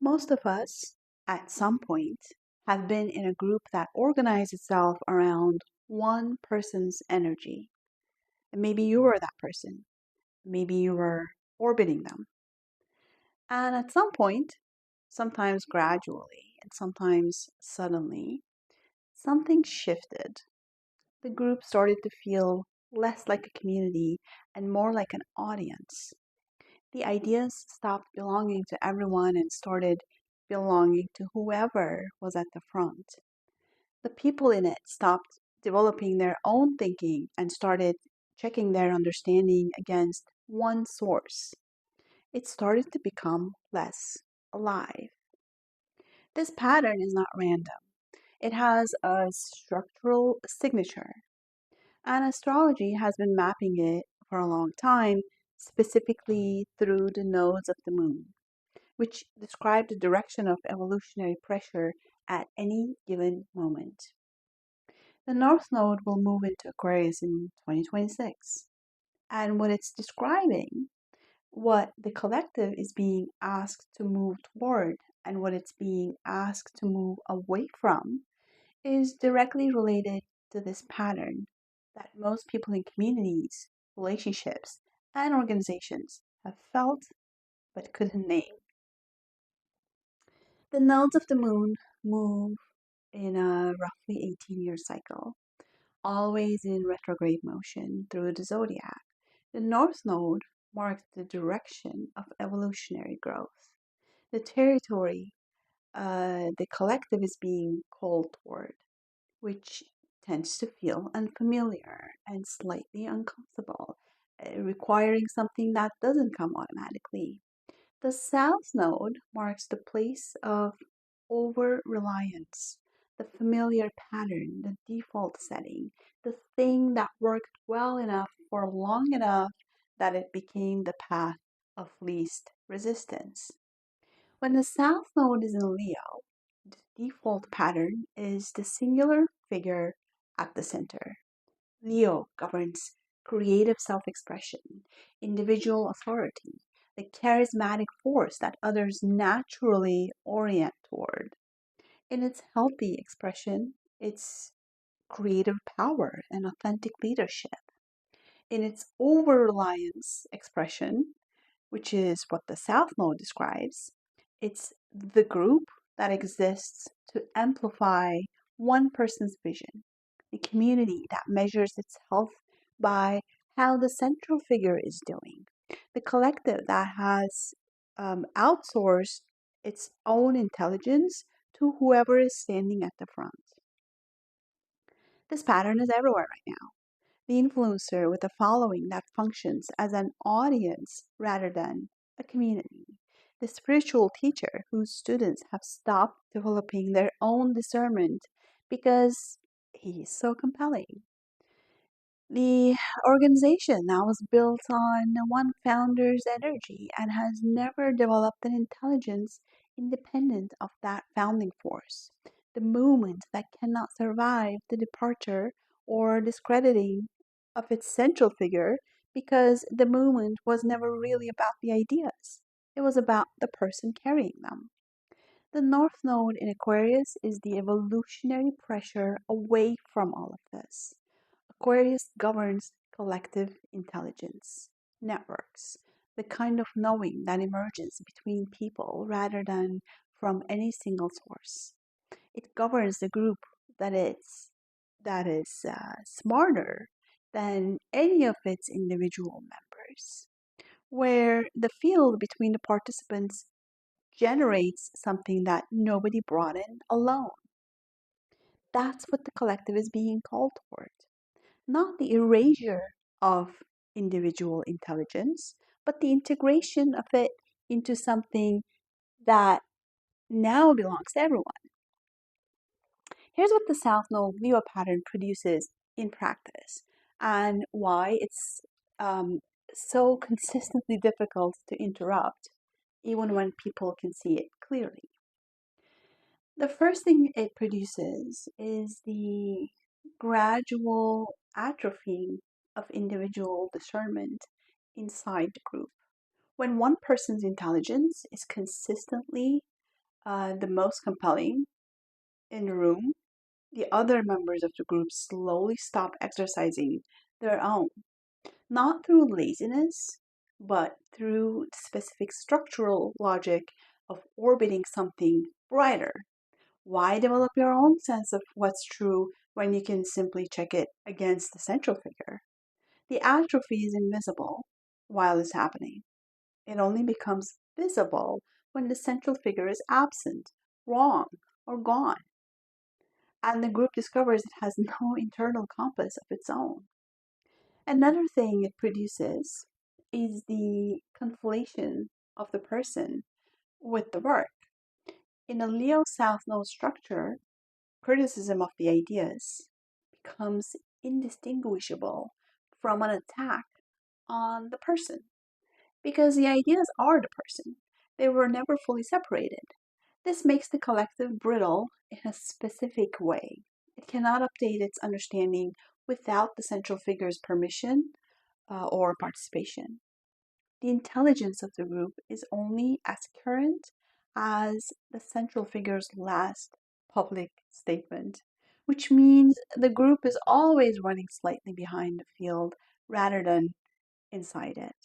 Most of us, at some point, have been in a group that organized itself around one person's energy. And maybe you were that person. Maybe you were orbiting them. And at some point, sometimes gradually and sometimes suddenly, something shifted. The group started to feel less like a community and more like an audience. The ideas stopped belonging to everyone and started belonging to whoever was at the front. The people in it stopped developing their own thinking and started checking their understanding against one source. It started to become less alive. This pattern is not random. It has a structural signature, and astrology has been mapping it for a long time, specifically through the nodes of the moon, which describe the direction of evolutionary pressure at any given moment. The North Node will move into Aquarius in 2026. And what it's describing, what the collective is being asked to move toward, and what it's being asked to move away from, is directly related to this pattern that most people in communities, relationships, and organizations have felt but couldn't name. The nodes of the moon move in a roughly 18-year cycle, always in retrograde motion through the zodiac. The North Node marks the direction of evolutionary growth, the territory the collective is being called toward, which tends to feel unfamiliar and slightly uncomfortable, requiring something that doesn't come automatically. The South Node marks the place of over reliance, the familiar pattern, the default setting, the thing that worked well enough for long enough that it became the path of least resistance. When the South Node is in Leo, the default pattern is the singular figure at the center. Leo governs creative self expression, individual authority, the charismatic force that others naturally orient toward. In its healthy expression, it's creative power and authentic leadership. In its over reliance expression, which is what the South Node describes, it's the group that exists to amplify one person's vision, the community that measures its health by how the central figure is doing, the collective that has outsourced its own intelligence to whoever is standing at the front. This pattern is everywhere right now. The influencer with a following that functions as an audience rather than a community. The spiritual teacher whose students have stopped developing their own discernment because he is so compelling. The organization now is built on one founder's energy and has never developed an intelligence independent of that founding force. The movement that cannot survive the departure or discrediting of its central figure because the movement was never really about the ideas. It was about the person carrying them. The North Node in Aquarius is the evolutionary pressure away from all of this. Aquarius governs collective intelligence, networks, the kind of knowing that emerges between people rather than from any single source. It governs the group that is smarter than any of its individual members, where the field between the participants generates something that nobody brought in alone. That's what the collective is being called toward. Not the erasure of individual intelligence, but the integration of it into something that now belongs to everyone. Here's what the South Node Leo pattern produces in practice and why it's so consistently difficult to interrupt, even when people can see it clearly. The first thing it produces is the gradual atrophying of individual discernment inside the group. When one person's intelligence is consistently the most compelling in the room, the other members of the group slowly stop exercising their own, not through laziness, but through specific structural logic of orbiting something brighter. Why develop your own sense of what's true when you can simply check it against the central figure? The atrophy is invisible while it's happening. It only becomes visible when the central figure is absent, wrong, or gone, and the group discovers it has no internal compass of its own. Another thing it produces is the conflation of the person with the work. In a Leo South Node structure, criticism of the ideas becomes indistinguishable from an attack on the person because the ideas are the person. They were never fully separated. This makes the collective brittle in a specific way. It cannot update its understanding without the central figure's permission or participation. The intelligence of the group is only as current as the central figure's last public statement, which means the group is always running slightly behind the field rather than inside it.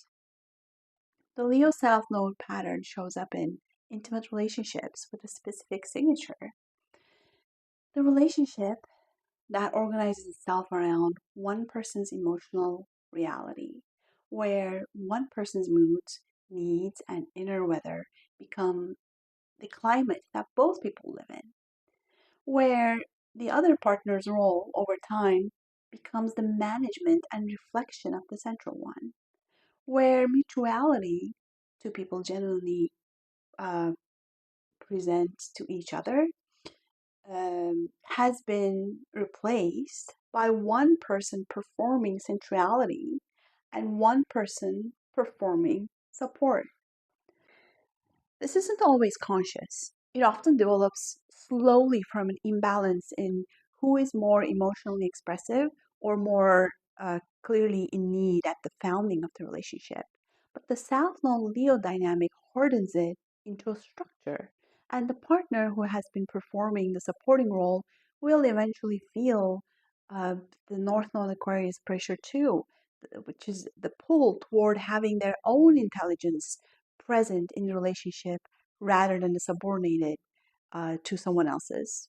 The Leo South Node pattern shows up in intimate relationships with a specific signature. The relationship that organizes itself around one person's emotional reality, where one person's moods, needs, and inner weather become the climate that both people live in, where the other partner's role over time becomes the management and reflection of the central one, where mutuality, two people genuinely uh, present to each other, has been replaced by one person performing centrality and one person performing support. This isn't always conscious. It often develops slowly from an imbalance in who is more emotionally expressive or more clearly in need at the founding of the relationship. But the South Node Leo dynamic hardens it into a structure, and the partner who has been performing the supporting role will eventually feel uh, the North Node Aquarius pressure too, which is the pull toward having their own intelligence present in the relationship rather than the subordinated to someone else's.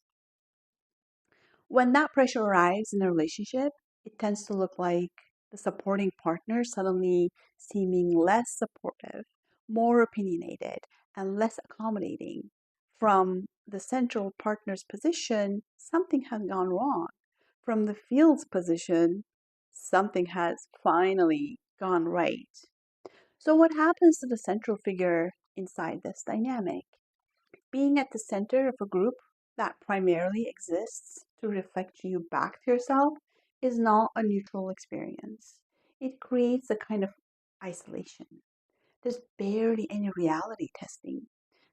When that pressure arrives in a relationship, it tends to look like the supporting partner suddenly seeming less supportive, more opinionated, and less accommodating. From the central partner's position, something has gone wrong. From the field's position, something has finally gone right. So, what happens to the central figure inside this dynamic? Being at the center of a group that primarily exists to reflect you back to yourself is not a neutral experience. It creates a kind of isolation. There's barely any reality testing.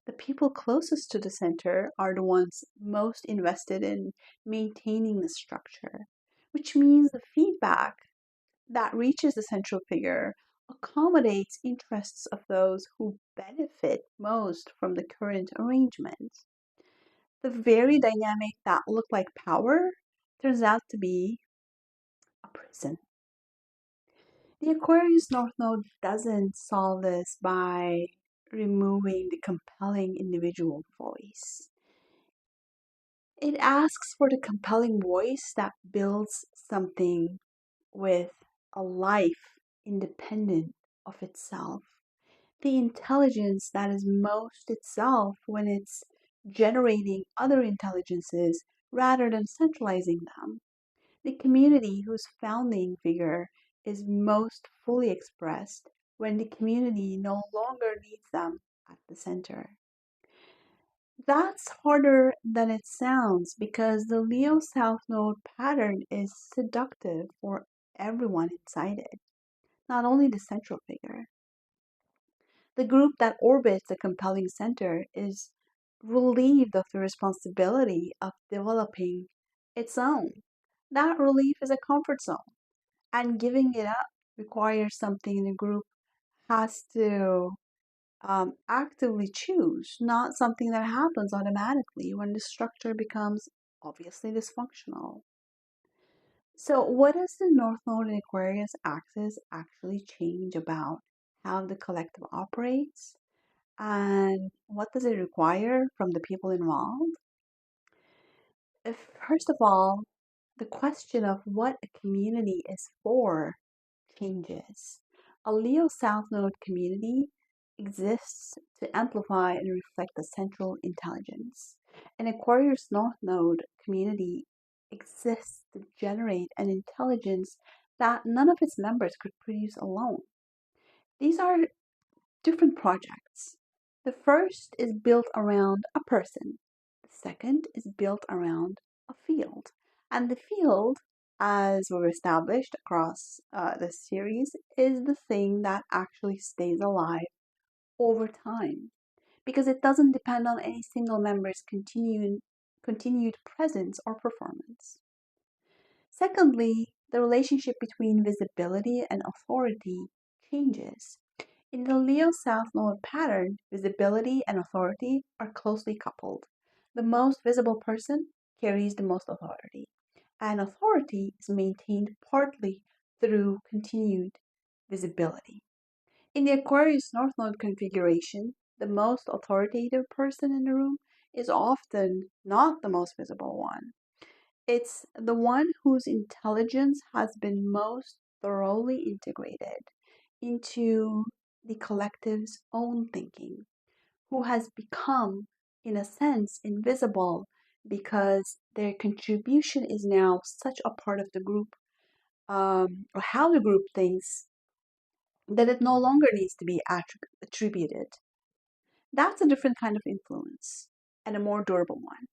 The people closest to the center are the ones most invested in maintaining the structure, which means the feedback that reaches the central figure accommodates interests of those who benefit most from the current arrangement. The very dynamic that looked like power turns out to be a prison. The Aquarius North Node doesn't solve this by removing the compelling individual voice. It asks for the compelling voice that builds something with a life independent of itself. The intelligence that is most itself when it's generating other intelligences rather than centralizing them. The community whose founding figure is most fully expressed when the community no longer needs them at the center. That's harder than it sounds because the Leo South Node pattern is seductive for everyone inside it, not only the central figure. The group that orbits a compelling center is relieved of the responsibility of developing its own. That relief is a comfort zone, and giving it up requires something the group has to actively choose, not something that happens automatically when the structure becomes obviously dysfunctional. So, what does the North Node in Aquarius axis actually change about how the collective operates? And what does it require from the people involved? First of all, the question of what a community is for changes. A Leo South Node community exists to amplify and reflect the central intelligence. An Aquarius North Node community exists to generate an intelligence that none of its members could produce alone. These are different projects. The first is built around a person, the second is built around a field. And the field, as we've established across this series, is the thing that actually stays alive over time because it doesn't depend on any single member's continued presence or performance. Secondly, the relationship between visibility and authority changes. In the Leo South Node pattern, visibility and authority are closely coupled. The most visible person carries the most authority, and authority is maintained partly through continued visibility. In the Aquarius North Node configuration, the most authoritative person in the room is often not the most visible one. It's the one whose intelligence has been most thoroughly integrated into the collective's own thinking, who has become, in a sense, invisible because their contribution is now such a part of the group, or how the group thinks, that it no longer needs to be attributed. That's a different kind of influence and a more durable one.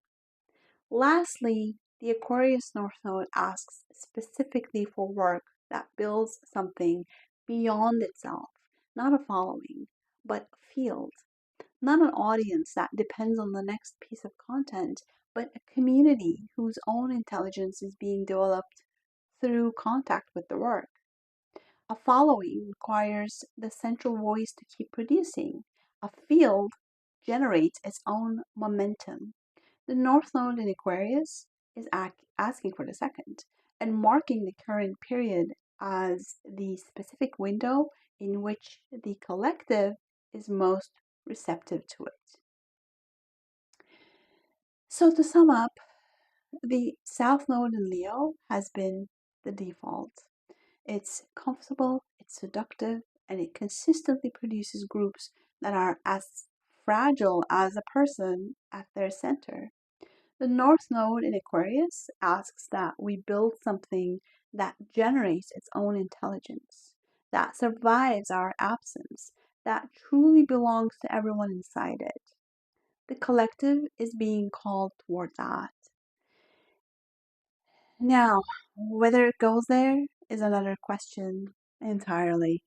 Lastly, the Aquarius North Node asks specifically for work that builds something beyond itself, not a following, but a field, not an audience that depends on the next piece of content, but a community whose own intelligence is being developed through contact with the work. A following requires the central voice to keep producing. A field generates its own momentum. The North Node in Aquarius is asking for the second and marking the current period as the specific window in which the collective is most receptive to it. So, to sum up, the South Node in Leo has been the default. It's comfortable, it's seductive, and it consistently produces groups that are as fragile as a person at their center. The North Node in Aquarius asks that we build something that generates its own intelligence, that survives our absence, that truly belongs to everyone inside it. The collective is being called toward that. Now, whether it goes there is another question entirely.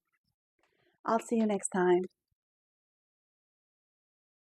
I'll see you next time.